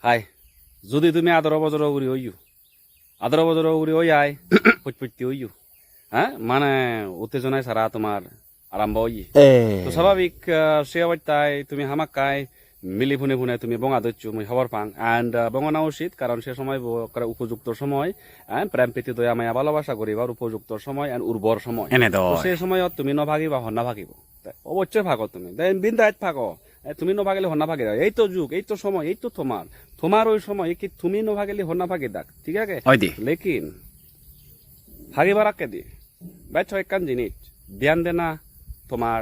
high যদি তুমি আদর বজর উড়ি হইও আদর বজর উড়ি হই আয় পুচপুচতি হইও হ্যাঁ মানে উত্তেজনায় সারা তোমার আরম্ভ হই তো স্বাভাবিক সে অবস্থায় তুমি হামাক্কায় মিলি ফুনে ফুনে তুমি বঙা দচ্ছু মই খবর পাং অ্যান্ড বঙনা উচিত কারণ সে সময় উপযুক্ত সময় প্রেম প্রীতি দয়া মায়া ভালোবাসা করিবার উপযুক্ত সময় এন্ড উর্বর সময় সে সময়ত তুমি নভাগিবা হন্না ভাগিব অবশ্যই ভাগো তুমি বিন্দায়ত ভাগো তুমি নভাগিলে হন্না ভাগি দাও এই তো যুগ এই তো সময় এই তো তোমার ওই সময় কি তুমি নভাগিলে হন্না ভাগি দাক ঠিক আছে লেকিন ভাগিবার আগে দি বেচ একখান জিনিস ধ্যান দেনা তোমার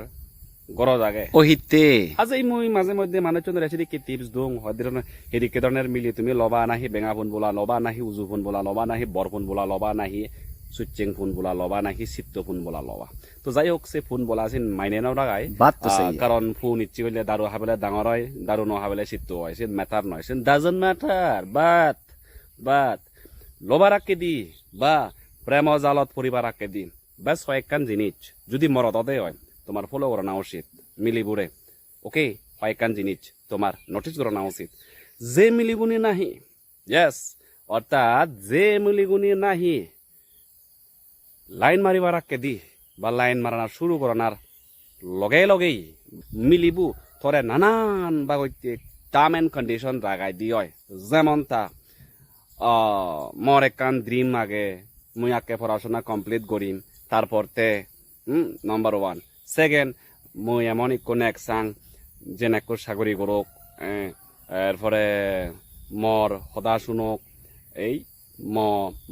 গরজ আগে ওহিতে আজি মই মাঝে মধ্যে মানুষজন রেসিডি কি টিপস দং হেদিকে ধরনের মিলি তুমি লবা নাহি বেঙা ফোন বলা লবা নাহি উজু ফোন বলা লবা নাহি বর ফোন বলা লবা নাহি সুইচিং ফোন বলা লবা নাহি চিত্ত ফোন বলা লবা তো যাই হোক সে ফোন বলা আছে মাইনে নাও লাগাই কারণ ফোন ইচ্ছি হইলে দারু হাবেলে ডাঙর হয় দারু নহাবেলে চিত্ত হয় সে ম্যাটার নয় সে ডাজন্ট ম্যাটার বাট লবার আকে দি বা প্রেম জালত পরিবার আকে দি বেশ কয়েকখান জিনিস যদি মরদে হয় তোমার ফলো করা না উচিত মিলিবুরে ওকে কয়েকখান জিনিস তোমার নোটিস করা না উচিত যে মিলিগুনি নাহি ইয়েস অর্থাৎ যে মিলিগুনি নাহি লাইন মারিবার আগে দি বা লাইন মারানা শুরু করার লগে লগেই মিলিবু থরে নানান বা টার্ম এন্ড কন্ডিশন লাগাই দি হয় যেমন তা মর একখান ড্রিম আগে মুই আগে পড়াশোনা কমপ্লিট করিম তারপরতে নাম্বার 1 সেকেন্ড মই এমন কোনো এক চাং যেন এক চাকরি করুক এরপরে মর সদা শুনক এই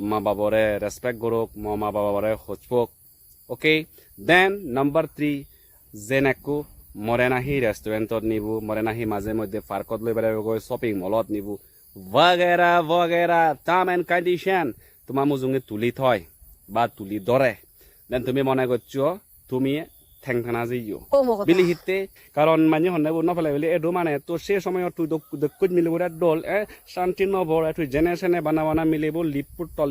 মা বাবরে রেসপেক্ট করুক মা বাবরে খোঁজপক ওকে দেন নাম্বার 3 যেন একো মরে নাহি রেষ্টুরেণ্টত নিবু মরে নাহি মাজে মধ্যে পার্কত লৈ পেলাই গৈ শ্বপিং মলত নিবু वगैरह টার্ম এন্ড কন্ডিশন তোমার মুজুঙে তুলি থয় বা তুলি ধরে দেন তুমি মনে করছো তুমি ঠেং থানা যেইও বিলি হিতে কারণ মানে হন্নে বন্য ফেলে বলি এডো মানে তো সে সময় তুই দকুত মিলিব ডল শান্তি নভর তুই জেনে বানা মিলিব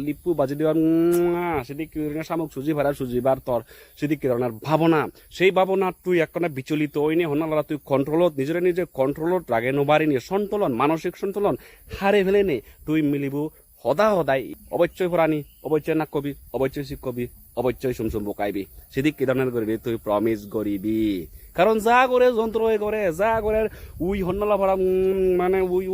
লিপু বাজি দিবার সেদি কি শামুক সুজিবার তর সেদি কি ধরনের ভাবনা সেই ভাবনা তুই একখানে বিচলিত হইনি হন্না তুই কন্ট্রোলত নিজে কন্ট্রোলত রাগে নবারিনি সন্তোলন মানসিক সন্তোলন হারে ফেলে নে তুই মিলিব সদায় অবশ্যই ফরানি অবশ্যই নাক কবি অবশ্যই শিখ কবি অবশ্যই সুমসুম বোকাইবি সেদিক কি ধরনের করবি তুই প্রমিস করিবি কারণ যা করে যন্ত্র করে যা করে উই হন্নলা ভরা মানে উই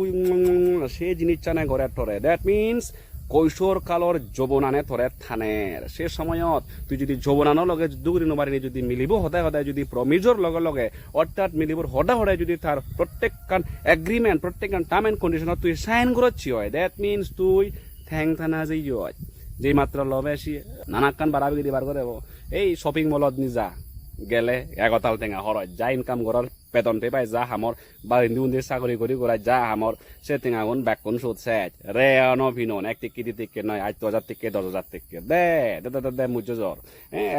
সে জিনিস চানে ঘরে ধরে দ্যাট মিনস কৈশোর কালর যৌবনানে ধরে থানের সে সময়ত তুই যদি যৌবনানোর লগে দুগুরি নবারিনি যদি মিলিব সদায় যদি প্রমিজর লগে অর্থাৎ মিলিবর সদায় যদি তার প্রত্যেকখান এগ্রিমেন্ট প্রত্যেকখান টার্ম এন্ড কন্ডিশনত তুই সাইন করছি হয় দ্যাট মিনস তুই ঠেং থানা যেই হয় যে মাত্র লবে আসি নানাকান বাড়াবি দিবার করে এই শপিং মলত নিজা গেলে এগতাল টেঙা হরয় যা ইনকাম করার বেতন পাই যা হামর বা উন্দি চাকরি করি করায় যা হামর সে টেঙা গুণ ব্যাকুন সুদ সেচ রে অনভিনন 1 টিকি 2 টিকি নয় 8,000 টিকি 10,000 টিকি দে মুজ জ্বর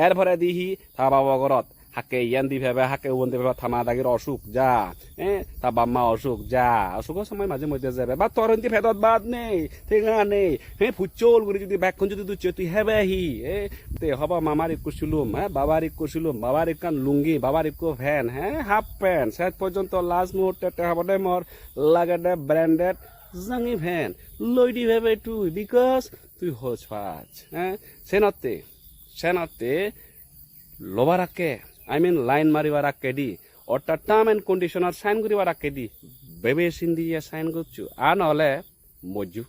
এরপরে দিহি থাবা বগরত হাকে ইয়ান দি ভেবে হাকে উবন দি ভেবে থামা দাগির অসুখ যা তা বাম্মা অসুখ যা অসুখের সময় মাঝে মধ্যে যাবে বা তরন্তি ভেদত বাদ নেই ঠেঙা নেই ফুচল করে যদি ব্যাগখন যদি তুই হেবে হি তে হবা মামার ইকু শুলুম বাবার ইকু শুলুম বাবার ইকান লুঙ্গি বাবার ইকু ফ্যান হাফ প্যান্ট শেষ পর্যন্ত লাস্ট মুহূর্তে হব দে মর লাগে দে ব্র্যান্ডেড জাঙি ফ্যান লই দি ভেবে তুই বিকজ তুই হোজ ফাজ সেনতে লবার আকে লাইন মারিবার আগে দি অর্থাৎ টার্ম এন্ড কন্ডিশনার সাইন করিবার আগে দি বেবে সিন দিয়ে সাইন করছো আর নহলে মজু